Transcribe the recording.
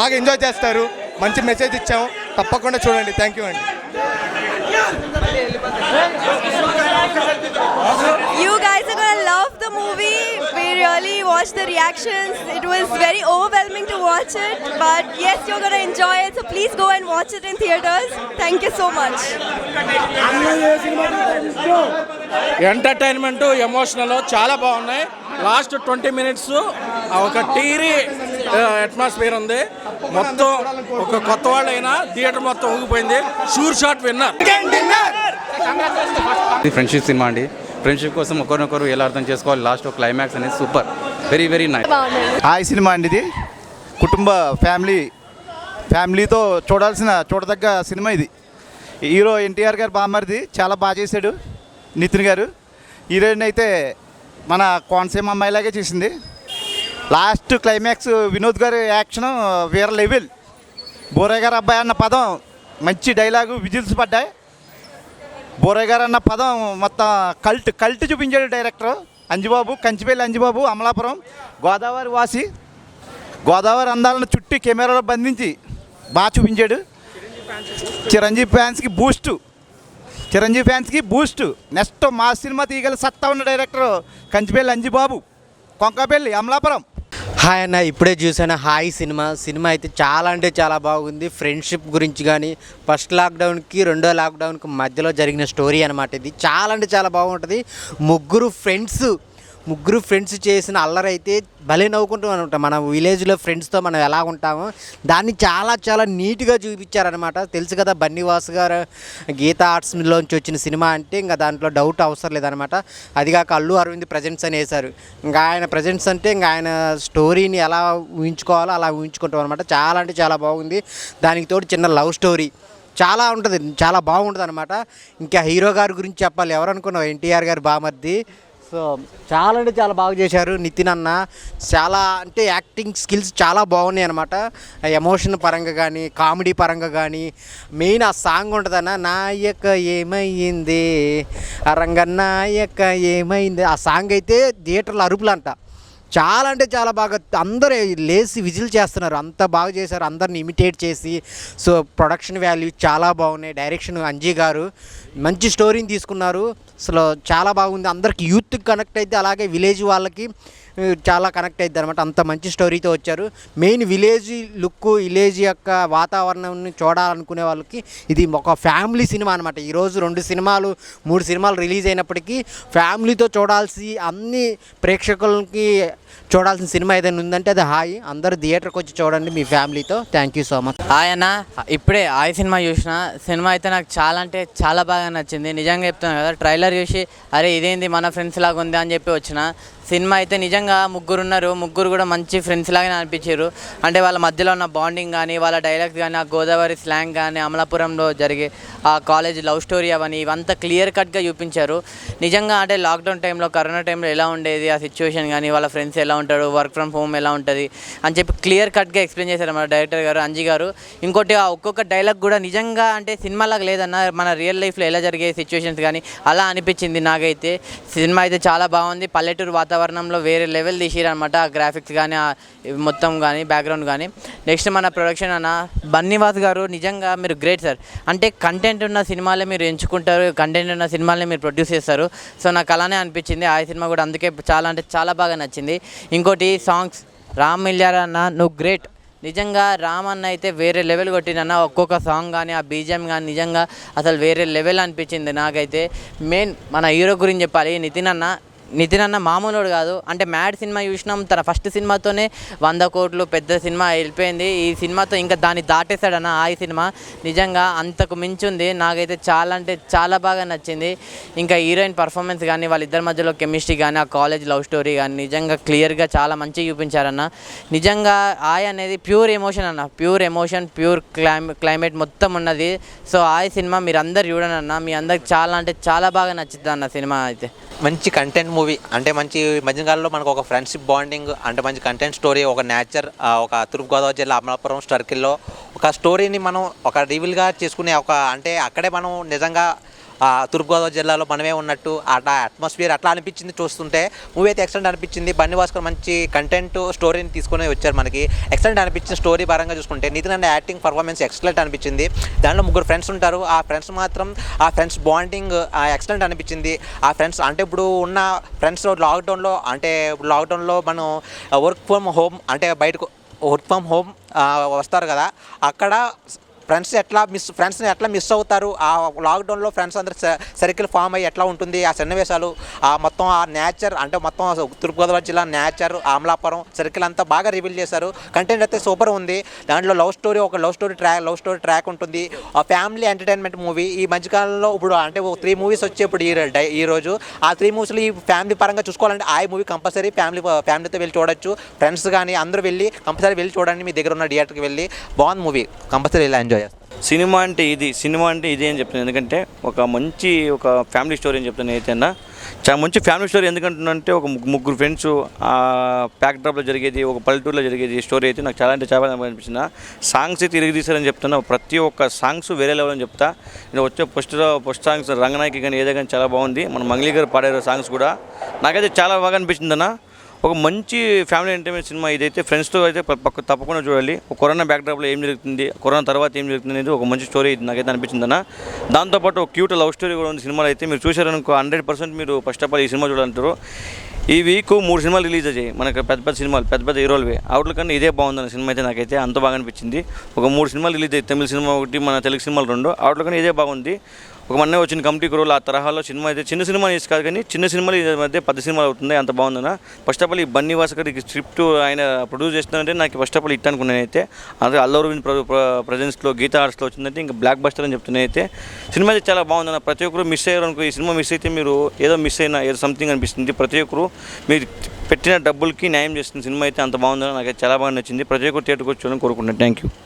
బాగా ఎంజాయ్ చేస్తారు. మంచి మెసేజ్ ఇచ్చాము, తప్పకుండా చూడండి. థ్యాంక్ యూ అండి. You guys are gonna love the movie. We really watched the reactions. It was very overwhelming to watch it, but yes, you're gonna enjoy it. So please go and watch it in theaters. Thank you so much. Entertainment, emotional చాలా బాగున్నాయి. Last 20 minutes ఒక టీరీ atmosphere ఉంది. మొత్తం ఒక కొత్త వాళ్ళైనా theatre మొత్తం ఊగిపోయింది. Sure shot winner. ఇది ఫ్రెండ్షిప్ సినిమా అండి. ఫ్రెండ్షిప్ కోసం ఒకరినొకరు ఎలా అర్థం చేసుకోవాలి. లాస్ట్ క్లైమాక్స్ అనేది super, very very nice. Hi cinema అండి. ఇది కుటుంబ ఫ్యామిలీతో చూడదగ్గ సినిమా ఇది. హీరో ఎన్టీఆర్ గారు బామ్మరిది చాలా బాగా చేశాడు. నితిన్ గారు హీరోయిన్ అయితే మన కోనసీమ అమ్మాయిలాగే చేసింది. లాస్ట్ క్లైమాక్స్ వినోద్ గారి యాక్షన్ వేరే లెవెల్. బోరయ్య గారు అబ్బాయి అన్న పదం మంచి డైలాగు, విజిల్స్ పడ్డాయి. బోరయ్య గారు అన్న పదం మొత్తం కల్ట్ చూపించాడు డైరెక్టర్ అంజిబాబు. కంచిపల్లి అంజిబాబు, అమలాపురం గోదావరి వాసి. గోదావరి అందాలను చుట్టి కెమెరాలో బంధించి బాగా చూపించాడు. చిరంజీవి ఫ్యాన్స్కి బూస్టు. నెక్స్ట్ మా సినిమా తీయగల సత్తా ఉన్న డైరెక్టర్ కంచిపల్లి అంజిబాబు, కొంకపల్లి, అమలాపురం. హాయ్ అన్న, ఇప్పుడే చూసాను హాయ్ సినిమా అయితే చాలా అంటే చాలా బాగుంది. ఫ్రెండ్షిప్ గురించి కానీ ఫస్ట్ లాక్డౌన్కి రెండో లాక్డౌన్కి మధ్యలో జరిగిన స్టోరీ అనమాట. ఇది చాలా అంటే చాలా బాగుంటుంది. ముగ్గురు ఫ్రెండ్స్ చేసిన అల్లరైతే భలే నవ్వుకుంటాం అనమాట. మన విలేజ్లో ఫ్రెండ్స్తో మనం ఎలా ఉంటామో దాన్ని చాలా చాలా నీట్గా చూపించారనమాట. తెలుసు కదా బన్నీవాసు గారు గీతా ఆర్ట్స్లోంచి వచ్చిన సినిమా అంటే ఇంకా దాంట్లో డౌట్ అవసరం లేదనమాట. అదిగాక అల్లు అరవింద్ ప్రజెంట్స్ అని వేశారు. ఇంకా ఆయన ప్రజెంట్స్ అంటే ఇంకా ఆయన స్టోరీని ఎలా ఊహించుకోవాలో అలా ఊహించుకుంటాం అనమాట. చాలా అంటే చాలా బాగుంది. దానికి తోడు చిన్న లవ్ స్టోరీ చాలా ఉంటుంది, చాలా బాగుంటుంది అనమాట. ఇంకా హీరో గారి గురించి చెప్పాలి. ఎవరనుకున్నావు, ఎన్టీఆర్ గారు బామర్ది. సో చాలా అంటే చాలా బాగా చేశారు నితిన్ అన్న. చాలా అంటే యాక్టింగ్ స్కిల్స్ చాలా బాగున్నాయి అనమాట. ఎమోషన్ పరంగా కానీ కామెడీ పరంగా కానీ మెయిన్ ఆ సాంగ్ ఉంటుందన్న, నాయక ఏమైంది రంగనాయక ఏమైంది. ఆ సాంగ్ అయితే థియేటర్లో అరుపులు అంట. చాలా అంటే చాలా బాగా అందరూ లేసి విజిల్ చేస్తున్నారు. అంత బాగా చేశారు, అందరిని ఇమిటేట్ చేసి. సో ప్రొడక్షన్ వాల్యూ చాలా బాగున్నాయి. డైరెక్షన్ అంజీ గారు మంచి స్టోరీని తీసుకున్నారు. అసలు చాలా బాగుంది. అందరికి యూత్కి కనెక్ట్ అయితే, అలాగే విలేజ్ వాళ్ళకి చాలా కనెక్ట్ అవుతుంది అనమాట. అంత మంచి స్టోరీతో వచ్చారు. మెయిన్ విలేజ్ లుక్, విలేజ్ యొక్క వాతావరణాన్ని చూడాలనుకునే వాళ్ళకి ఇది ఒక ఫ్యామిలీ సినిమా అనమాట. ఈరోజు 2 సినిమాలు 3 సినిమాలు రిలీజ్ అయినప్పటికీ ఫ్యామిలీతో చూడాల్సి, అన్ని ప్రేక్షకులకి చూడాల్సిన సినిమా ఏదైనా ఉందంటే అది హాయ్. అందరూ థియేటర్కి వచ్చి చూడండి మీ ఫ్యామిలీతో. Thank you so much. Hi అన్న, ఇప్పుడే హాయ్ సినిమా చూసిన. సినిమా అయితే నాకు చాలా అంటే చాలా బాగా నచ్చింది. నిజంగా చెప్తున్నాను కదా, ట్రైలర్ చూసి అరే ఇదేంది మన ఫ్రెండ్స్ లాగా ఉంది అని చెప్పి వచ్చిన. సినిమా అయితే నిజంగా ముగ్గురు కూడా మంచి ఫ్రెండ్స్ లాగానే అనిపించారు. అంటే వాళ్ళ మధ్యలో ఉన్న బాండింగ్ కానీ, వాళ్ళ డైలాగ్స్ కానీ, ఆ గోదావరి స్లాంగ్ కానీ, అమలాపురంలో జరిగే ఆ కాలేజ్ లవ్ స్టోరీ అవన్నీ ఇవంతా క్లియర్ కట్గా చూపించారు. నిజంగా అంటే లాక్డౌన్ టైంలో, కరోనా టైంలో ఎలా ఉండేది ఆ సిచ్యువేషన్ కానీ, వాళ్ళ ఫ్రెండ్స్ ఎలా ఉంటాడు, వర్క్ ఫ్రమ్ హోమ్ ఎలా ఉంటుంది అని చెప్పి క్లియర్ కట్గా ఎక్స్ప్లెయిన్ చేశారు మన డైరెక్టర్ గారు అంజీ గారు. ఇంకోటి ఆ ఒక్కొక్క డైలాగ్ కూడా నిజంగా అంటే సినిమాలాగా లేదన్న, మన రియల్ లైఫ్లో ఎలా జరిగే సిచ్యువేషన్స్ కానీ అలా అనిపించింది నాకైతే. సినిమా అయితే చాలా బాగుంది. పల్లెటూరు వాతావరణంలో వేరే లెవెల్ తీసిరనమాట. ఆ గ్రాఫిక్స్ కానీ, మొత్తం కానీ, బ్యాక్గ్రౌండ్ కానీ. నెక్స్ట్ మన ప్రొడక్షన్ అన్న బన్నీవాస్ గారు, నిజంగా మీరు గ్రేట్ సార్. అంటే కంటెంట్ ఉన్న సినిమాలే మీరు ఎంచుకుంటారు, కంటెంట్ ఉన్న సినిమాలనే మీరు ప్రొడ్యూస్ చేస్తారు. సో నాకు అలానే అనిపించింది. ఆ సినిమా కూడా అందుకే చాలా అంటే చాలా బాగా నచ్చింది. ఇంకోటి సాంగ్స్, రామ్ మిల్లారా అన్న నువ్వు గ్రేట్. నిజంగా రామ్ అన్న అయితే వేరే లెవెల్ కొట్టిందన్న. ఒక్కొక్క సాంగ్ కానీ, ఆ బీజిఎం కానీ నిజంగా అసలు వేరే లెవెల్ అనిపించింది నాకైతే. మెయిన్ మన హీరో గురించి చెప్పాలి, నితిన్ అన్న మామూలుడు కాదు. అంటే మ్యాడ్ సినిమా చూసినాం, తన ఫస్ట్ సినిమాతోనే 100 కోట్లు పెద్ద సినిమా వెళ్ళిపోయింది. ఈ సినిమాతో ఇంకా దాన్ని దాటేశాడన్న ఆ సినిమా. నిజంగా అంతకు మించింది. నాకైతే చాలా అంటే చాలా బాగా నచ్చింది. ఇంకా హీరోయిన్ పర్ఫార్మెన్స్ కానీ, వాళ్ళిద్దరి మధ్యలో కెమిస్ట్రీ కానీ, ఆ కాలేజ్ లవ్ స్టోరీ కానీ నిజంగా క్లియర్గా చాలా మంచిగా చూపించారన్న. నిజంగా ఆయ్ అనేది ప్యూర్ ఎమోషన్ అన్న, ప్యూర్ ఎమోషన్, ప్యూర్ క్లైమేట్ మొత్తం ఉన్నది. సో ఆయ్ సినిమా మీరు అందరు చూడండి అన్న, మీ అందరికి చాలా అంటే చాలా బాగా నచ్చుతుంది అన్న సినిమా అయితే. మంచి కంటెంట్ మూవీ, అంటే మంచి మధ్యకాలంలో మనకు ఒక ఫ్రెండ్షిప్ బాండింగ్, అంటే మంచి కంటెంట్ స్టోరీ, ఒక నేచర్, ఒక తూర్పుగోదావరి జిల్లా అమలాపురం సర్కిల్లో ఒక స్టోరీని మనం ఒక రివీల్గా చేసుకునే ఒక, అంటే అక్కడే మనం నిజంగా తూర్పుగోదావరి జిల్లాలో మనమే ఉన్నట్టు అట్లా అట్మాస్ఫియర్ అట్లా అనిపించింది చూస్తుంటే. మూవీ అయితే ఎక్సలెంట్ అనిపించింది. బన్నీ భాస్కర్ మంచి కంటెంట్ స్టోరీని తీసుకొని వచ్చారు మనకి. ఎక్సలెంట్ అనిపించింది స్టోరీ పరంగా చూసుకుంటే. నితిన్ అనే యాక్టింగ్ పర్ఫార్మెన్స్ ఎక్సలెంట్ అనిపించింది. దాంట్లో 3 ఫ్రెండ్స్ ఉంటారు. ఆ ఫ్రెండ్స్ మాత్రం ఆ ఫ్రెండ్స్ బాండింగ్ ఎక్సలెంట్ అనిపించింది. ఆ ఫ్రెండ్స్ అంటే ఇప్పుడు ఉన్న ఫ్రెండ్స్ లాక్డౌన్లో మనం వర్క్ ఫ్రమ్ హోమ్ అంటే బయటకు వర్క్ ఫ్రమ్ హోమ్ వస్తారు కదా, అక్కడ ఫ్రెండ్స్ని ఎట్లా మిస్ అవుతారు, ఆ లాక్డౌన్లో ఫ్రెండ్స్ అందరు సర్కిల్ ఫామ్ అయ్యి ఎట్లా ఉంటుంది ఆ సన్నివేశాలు, ఆ మొత్తం ఆ నేచర్ అంటే మొత్తం తూర్పుగోదావరి జిల్లా నేచర్, అమలాపురం సర్కిల్ అంతా బాగా రివీల్ చేశారు. కంటెంట్ అయితే సూపర్ ఉంది. దాంట్లో లవ్ స్టోరీ ట్రాక్ ఉంటుంది. ఆ ఫ్యామిలీ ఎంటర్టైన్మెంట్ మూవీ. ఈ మధ్యకాలంలో ఇప్పుడు అంటే 3 మూవీస్ వచ్చే ఇప్పుడు ఈ రోజు ఆ 3 మూవీస్లో ఈ ఫ్యామిలీ పరంగా చూసుకోవాలంటే ఆ మూవీ కంపల్సరీ ఫ్యామిలీతో వెళ్ళి చూడొచ్చు. ఫ్రెండ్స్ కానీ అందరూ కంపల్సరీ వెళ్ళి చూడండి. మీ దగ్గర ఉన్న థియేటర్కి వెళ్ళి బాగుంది మూవీ, కంపల్సరీ వెళ్ళి ఎంజాయ్ చేస్తారు. సినిమా అంటే ఇదే అని చెప్తున్నాను. ఎందుకంటే ఒక ఫ్యామిలీ స్టోరీ అని చెప్తాను. అయితే చాలా మంచి ఫ్యామిలీ స్టోరీ. ఎందుకంటే ఒక 3 ఫ్రెండ్స్ ప్యాక్ డ్రాప్లో జరిగేది, ఒక పల్లెటూరులో జరిగేది స్టోరీ అయితే నాకు చాలా అంటే చాలా అనిపించింది. సాంగ్స్ అయితే తీశారని చెప్తున్నా. ప్రతి ఒక్క సాంగ్స్ వేరే లెవెల్ అని చెప్తా. నేను వచ్చే ఫస్ట్ సాంగ్స్ రంగనాయకి కానీ ఏదో కానీ చాలా బాగుంది. మన మంగ్లీ గారు పాడారు సాంగ్స్ కూడా. నాకైతే చాలా బాగా అనిపించింది అన్న. ఒక మంచి ఫ్యామిలీ ఎంటర్టైన్మెంట్ సినిమా ఇదైతే. ఫ్రెండ్స్తో అయితే తప్పకుండా చూడాలి. కరోనా బ్యాక్డ్రాప్లో ఏం జరుగుతుంది, కరోనా తర్వాత ఏం జరుగుతుంది అనేది ఒక మంచి స్టోరీ నాకైతే అనిపించిందన్న. దాంతోపాటు ఒక క్యూట్ లవ్ స్టోరీ కూడా ఉంది సినిమాలో. అయితే మీరు చూశారనుకో 100% మీరు ఫస్ట్ ఆఫ్ ఆల్ ఈ సినిమా చూడాలంటారు. ఈ వీక్ 3 సినిమాలు రిలీజ్ అయ్యాయి మనకు, పెద్ద సినిమాలు, పెద్ద హీరోలవి. అవుట్ల కన్నా ఇదే బాగుందన్న సినిమా అయితే నాకైతే అంత బాగా అనిపించింది. ఒక 3 సినిమాలు రిలీజ్ అయ్యాయి. తమిళ సినిమా ఒకటి, మన తెలుగు సినిమాలు 2. అవుట్ల కన్నా ఇదే బాగుంది. ఒక మొన్నే వచ్చిన కమిటీ రోల్ ఆ తరహాలో సినిమా అయితే చిన్న సినిమా కాదు కానీ చిన్న సినిమాలు ఈ మధ్య పెద్ద సినిమాలు అవుతుంది. అంత బాగుందన్న. ఫస్ట్ ఆఫ్ ఆల్ ఈ బన్నీ భాస్కర్ స్క్రిప్ట్ ఆయన ప్రొడ్యూస్ చేస్తున్నారంటే నాకు ఫస్ట్ ఆఫ్ ఆల్ హిట్ అనుకున్నాను. అయితే అదే అల్లు అరవింద్ ప్రజెన్స్లో గీతా ఆర్ట్స్లో వచ్చిందంటే ఇంకా బ్లాక్ బస్టర్ అని చెప్తున్నాను. అయితే సినిమా అయితే చాలా బాగుందన్న. ప్రతి ఒక్కరు మిస్ అయ్యారు అనుకో, ఈ సినిమా మిస్ అయితే మీరు ఏదో మిస్ అయినా ఏదో సంథింగ్ అనిపిస్తుంది. ప్రతి ఒక్కరు మీరు పెట్టిన డబ్బులకి న్యాయం చేస్తుంది సినిమా అయితే. అంత బాగుందని నాకైతే చాలా బాగా నచ్చింది. ప్రతి ఒక్కరు థియేటర్కి వచ్చి కోరుకుంటున్నాను. Thank you.